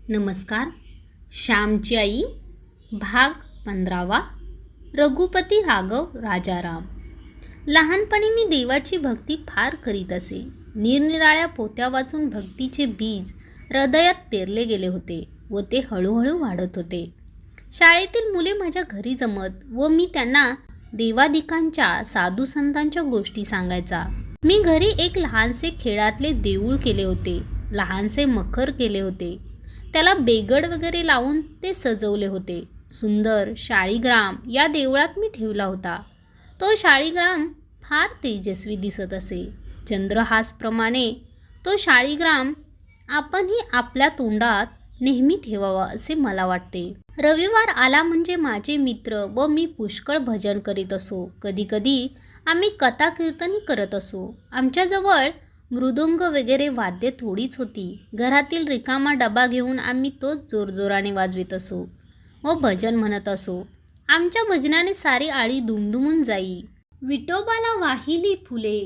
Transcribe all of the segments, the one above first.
नमस्कार. श्यामची आई भाग 15. रघुपती राघव राजाराम. लहानपणी मी देवाची भक्ती फार करीत असे. निरनिराळ्या पोथ्या वाचून भक्तीचे बीज हृदयात पेरले गेले होते व ते हळूहळू वाढत होते. शाळेतील मुले माझ्या घरी जमत व मी त्यांना देवादिकांच्या साधुसंतांच्या गोष्टी सांगायचा. मी घरी एक लहानसे खेळातले देऊळ केले होते. लहानसे मखर केले होते. त्याला बेगड वगैरे लावून ते सजवले होते. सुंदर शाळीग्राम या देवळात मी ठेवला होता. तो शाळीग्राम फार तेजस्वी दिसत असे. चंद्रहासप्रमाणे तो शाळीग्राम आपणही आपल्या तोंडात नेहमी ठेवावा असे मला वाटते. रविवार आला म्हणजे माझे मित्र व मी पुष्कळ भजन करीत असो. कधीकधी आम्ही कथा कीर्तनी करत असो. आमच्याजवळ मृदुंग वगैरे वाद्ये थोडीच होती. घरातील रिकामा डबा घेऊन आम्ही तोच जोरजोराने वाजवित असो व भजन म्हणत असो. आमच्या भजनाने सारी आळी दुमदुमून जाई. विठोबाला वाहिली फुले,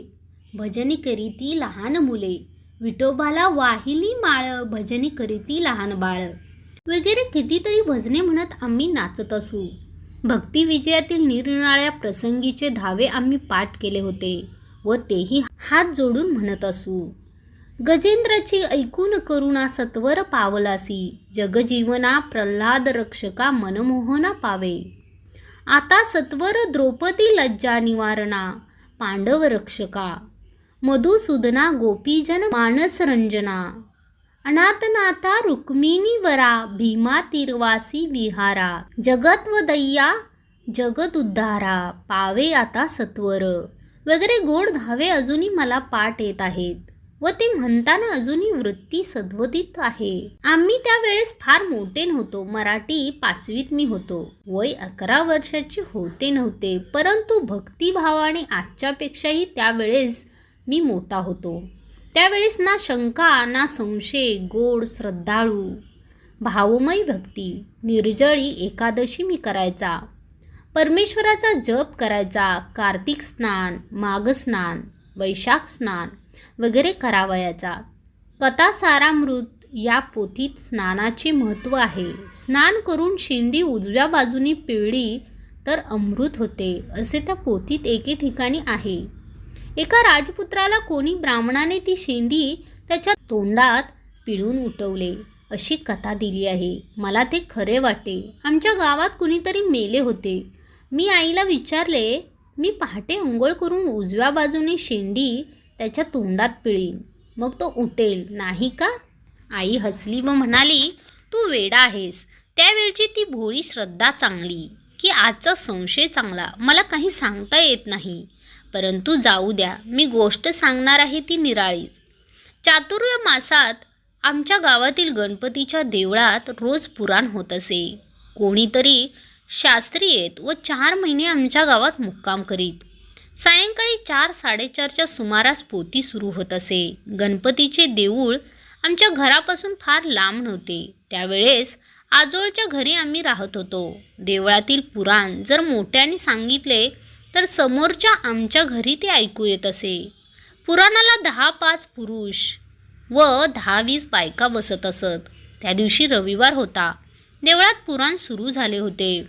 भजनी करीती लहान मुले. विठोबाला वाहिली माळ, भजनी करीती लहान बाळ वगैरे कितीतरी भजने म्हणत आम्ही नाचत असू. भक्ती विजयातील निरनिराळ्या प्रसंगीचे धावे आम्ही पाठ केले होते व तेही हात जोडून म्हणत असू. गजेंद्राची ऐकून करुणा सत्वर पावलासी, जगजीवना प्रल्हाद रक्षका मनमोहना पावे. आता सत्वर द्रौपदी लज्जा निवारणा, पांडव रक्षका मधुसूदना गोपीजन मानस रंजना. अनाथनाथा रुक्मिणी वरा, भीमा तीरवासी विहारा. जगत व दय्या जगत उद्धारा, पावे आता सत्वर वगैरे गोड धावे अजूनही मला पाठ येत आहेत व ते म्हणताना अजूनही वृत्ती सद्वतीत आहे. आम्ही त्यावेळेस फार मोठे नव्हतो. मराठी 5वीत मी होतो. वय 11 वर्षाची होते नव्हते, परंतु भक्तिभावाने आजच्यापेक्षाही त्यावेळेस मी मोठा होतो. त्यावेळेस ना शंका ना संशय, गोड श्रद्धाळू भावमयी भक्ती. निर्जळी एकादशी मी करायचा. परमेश्वराचा जप करायचा. कार्तिक स्नान, माघ स्नान, वैशाख स्नान वगैरे करावयाचा. कथा सारामृत या पोथीत स्नानाचे महत्त्व आहे. स्नान करून शेंडी उजव्या बाजूने पिळली तर अमृत होते असे त्या पोथीत एके ठिकाणी आहे. एका राजपुत्राला कोणी ब्राह्मणाने ती शेंडी त्याच्या तोंडात पिळून उठवले अशी कथा दिली आहे. मला ते खरे वाटे. आमच्या गावात कुणीतरी मेले होते. मी आईला विचारले, मी पहाटे अंघोळ करून उजव्या बाजूने शेंडी त्याच्या तोंडात पिळीन, मग तो उठेल नाही का? आई हसली व म्हणाली, तू वेडा आहेस. त्यावेळची ती भोळी श्रद्धा चांगली की आजचा संशय चांगला मला काही सांगता येत नाही. परंतु जाऊ द्या, मी गोष्ट सांगणार आहे ती निराळीच. चातुर्य मासात आमच्या गावातील गणपतीच्या देवळात रोज पुराण होत असे. कोणीतरी शास्त्री येत व 4 महिने आमच्या गावात मुक्काम करीत. सायंकाळी 4-4:30च्या सुमारास पोथी सुरू होत असे. गणपतीचे देऊळ आमच्या घरापासून फार लांब नव्हते. त्यावेळेस आजोळच्या घरी आम्ही राहत होतो. देवळातील पुराण जर मोठ्याने सांगितले तर समोरच्या आमच्या घरी ते ऐकू येत असे. पुराणाला 10-5 पुरुष व 10-20 बायका बसत असत. त्या दिवशी रविवार होता. देवळात पुराण सुरू झाले होते.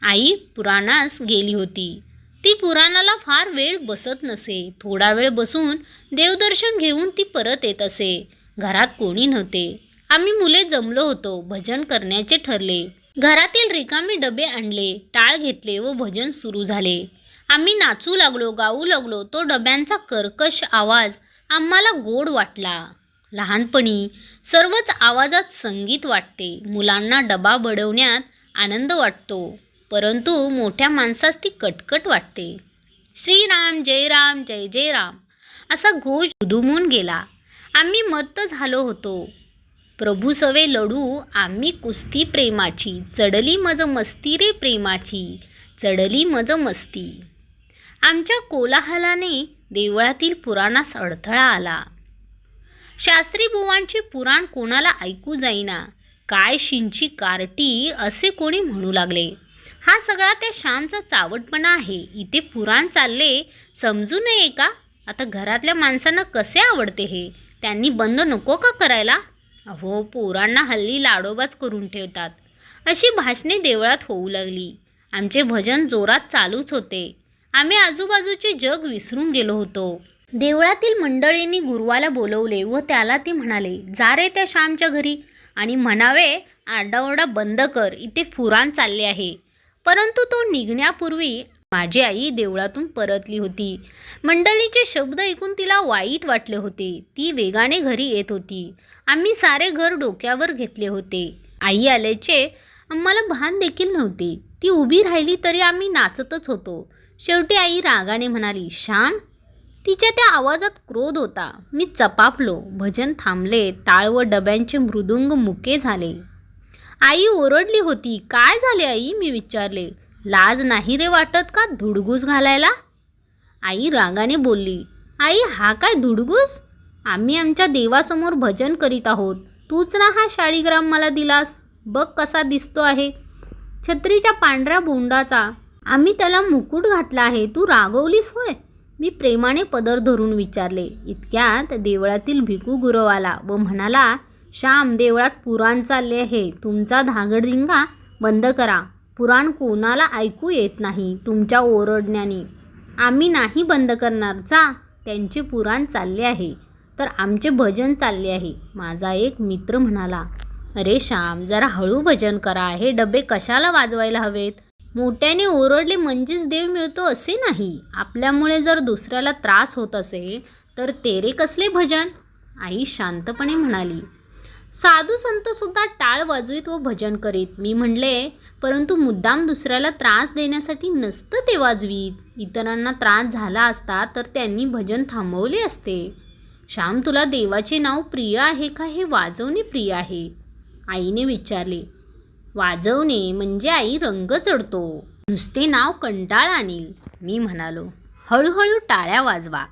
आई पुराणास गेली होती. ती पुराणाला फार वेळ बसत नसे. थोडा वेळ बसून देवदर्शन घेऊन ती परत येत असे. घरात कोणी नव्हते. आम्ही मुले जमलो होतो. भजन करण्याचे ठरले. घरातील रिकामे डबे आणले, टाळ घेतले व भजन सुरू झाले. आम्ही नाचू लागलो, गाऊ लागलो. तो डब्यांचा कर्कश आवाज आम्हाला गोड वाटला. लहानपणी सर्वच आवाजात संगीत वाटते. मुलांना डबा बडवण्यात आनंद वाटतो, परंतु मोठ्या माणसास ती कटकट वाटते. श्रीराम जय राम जय जय राम असा घोष दुमून गेला. आम्ही मत्त झालो होतो. प्रभू सवे लढू आम्ही कुस्ती प्रेमाची, चढली मज मस्ती रे प्रेमाची, चढली मज मस्ती. आमच्या कोलाहलाने देवळातील पुराणास अडथळा आला. शास्त्री बुवांचे पुराण कोणाला ऐकू जाईना. काय शिंची कार्टी असे कोणी म्हणू लागले. हा सगळा त्या श्यामचा चावटपणा आहे. इथे पुराण चालले समजू नये का? आता घरातल्या माणसांना कसे आवडते हे? त्यांनी बंद नको का करायला? अहो, पोरांना हल्ली लाडोबाच करून ठेवतात. अशी भाषणे देवळात होऊ लागली. आमचे भजन जोरात चालूच होते. आम्ही आजूबाजूचे जग विसरून गेलो होतो. देवळातील मंडळींनी गुरुवाला बोलवले व त्याला ते म्हणाले, जा रे त्या श्यामच्या घरी आणि म्हणावे, आरडाओरडा बंद कर, इथे पुराण चालले आहे. परंतु तो निघण्यापूर्वी माझी आई देवळातून परतली होती. मंडळीचे शब्द ऐकून तिला वाईट वाटले होते. ती वेगाने घरी येत होती. आम्ही सारे घर डोक्यावर घेतले होते. आई आल्याचे आम्हाला भान देखील नव्हते. ती उभी राहिली तरी आम्ही नाचतच होतो. शेवटी आई रागाने म्हणाली, श्याम. तिच्या त्या आवाजात क्रोध होता. मी चपापलो. भजन थांबले. टाळ व डब्यांचे मृदुंग मुके झाले. आई ओरडली होती. काय झाले आई? मी विचारले. लाज नाही रे वाटत का धुडगूस घालायला? आई रागाने बोलली. आई, हा काय धुडगूस? आम्ही आमच्या देवासमोर भजन करीत आहोत. तूच ना हा शाळीग्राम मला दिलास. बघ कसा दिसतो आहे, छत्रीच्या पांढऱ्या बोंडाचा. आम्ही त्याला मुकुट घातला आहे. तू रागवलीस होय? मी प्रेमाने पदर धरून विचारले. इतक्यात देवळातील भिकू गुरव आला व म्हणाला, श्याम, देवळात पुराण चालले आहे. तुमचा धागडधिंगा बंद करा. पुराण कोणाला ऐकू येत नाही तुमच्या ओरडण्याने. आम्ही नाही बंद करणार. जा. त्यांचे पुराण चालले आहे तर आमचे भजन चालले आहे. माझा एक मित्र म्हणाला, अरे श्याम, जरा हळू भजन करा. हे डबे कशाला वाजवायला हवेत? मोठ्याने ओरडले म्हणजेच देव मिळतो असे नाही. आपल्यामुळे जर दुसऱ्याला त्रास होत असेल तर तेरे कसले भजन? आई शांतपणे म्हणाली, साधू संत सुद्धा टाळ वाजवीत व भजन करीत. मी म्हणले, परंतु मुद्दाम दुसऱ्याला त्रास देण्यासाठी नसतं ते वाजवीत. इतरांना त्रास झाला असता तर त्यांनी भजन थांबवले असते. श्याम, तुला देवाचे नाव प्रिय आहे का हे वाजवणे प्रिय आहे? आईने विचारले. वाजवणे म्हणजे आई रंग चढतो. नुसते नाव कंटाळ आणील. मी म्हणालो, हळूहळू टाळ्या वाजवा.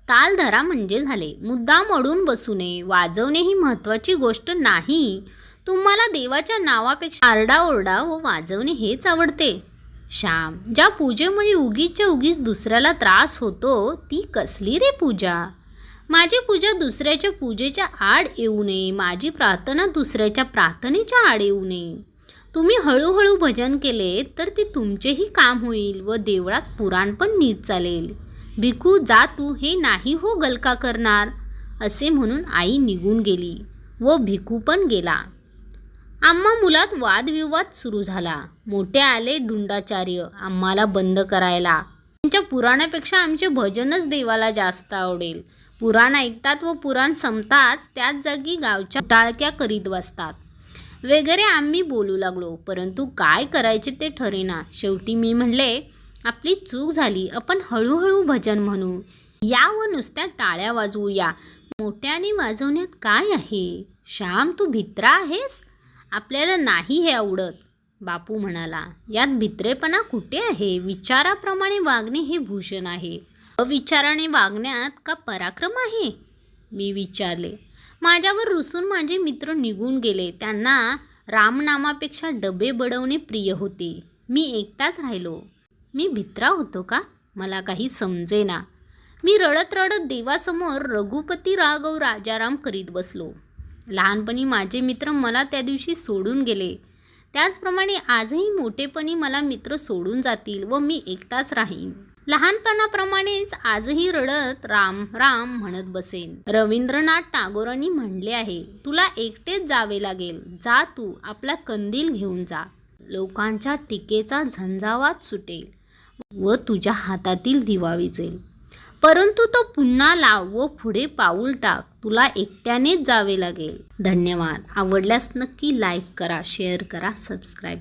ताल धरा म्हणजे झाले. मुद्दाम अडून बसू नये. वाजवणे ही महत्त्वाची गोष्ट नाही. तुम्हाला देवाच्या नावापेक्षा आरडाओरडा व वाजवणे हेच आवडते. श्याम, ज्या पूजेमुळे उगीच्या उगीच दुसऱ्याला त्रास होतो ती कसली रे पूजा? माझी पूजा दुसऱ्याच्या पूजेच्या आड येऊ नये. माझी प्रार्थना दुसऱ्याच्या प्रार्थनेच्या आड येऊ नये. तुम्ही हळूहळू भजन केले तर ते तुमचेही काम होईल व देवळात पुराण पण नीट चालेल. भिकू, जा तू, हे नाही हो गलका करणार. असे म्हणून आई निघून गेली व भिकू पण गेला. आम्हा मुलात वादविवाद सुरू झाला. मोठे आले ढुंडाचार्य आम्हाला बंद करायला. त्यांच्या पुराणापेक्षा आमचे भजनच देवाला जास्त आवडेल. पुराण ऐकतात व पुराण संपताच त्याच जागी गावच्या टाळक्या करीत बसतात वगैरे. आम्ही बोलू लागलो, परंतु काय करायचे ते ठरेना. शेवटी मी म्हणले, आपली चूक झाली. आपण हळूहळू भजन म्हणू या व नुसत्या टाळ्या वाजवू या. मोठ्याने वाजवण्यात काय आहे? श्याम, तू भित्रा आहेस. आपल्याला नाही हे आवडत. बापू म्हणाला, यात भित्रेपणा कुठे आहे? विचाराप्रमाणे वागणे हे भूषण आहे. अविचाराने वागण्यात का पराक्रम आहे? मी विचारले. माझ्यावर रुसून माझे मित्र निघून गेले. त्यांना रामनामापेक्षा डबे बडवणे प्रिय होते. मी एकटाच राहिलो. मी भित्रा होतो का? मला काही समजेना. मी रडत रडत देवासमोर रघुपती राघव राजाराम करीत बसलो. लहानपणी माझे मित्र मला त्या दिवशी सोडून गेले. त्याचप्रमाणे आजही मोठेपणी मला मित्र सोडून जातील व मी एकटाच राहीन. लहानपणाप्रमाणेच आजही रडत राम राम म्हणत बसेन. रवींद्रनाथ टागोरांनी म्हणले आहे, तुला एकटेच जावे लागेल. जा तू, आपला कंदील घेऊन जा. लोकांच्या टीकेचा झंझावात सुटेल व तुझ्या हातातील दिवा विझेल. परंतु तो पुन्हा लाव व पुढे पाऊल टाक. तुला एकट्यानेच जावे लागेल. धन्यवाद. आवडल्यास नक्की लाईक करा, शेअर करा, सबस्क्राईब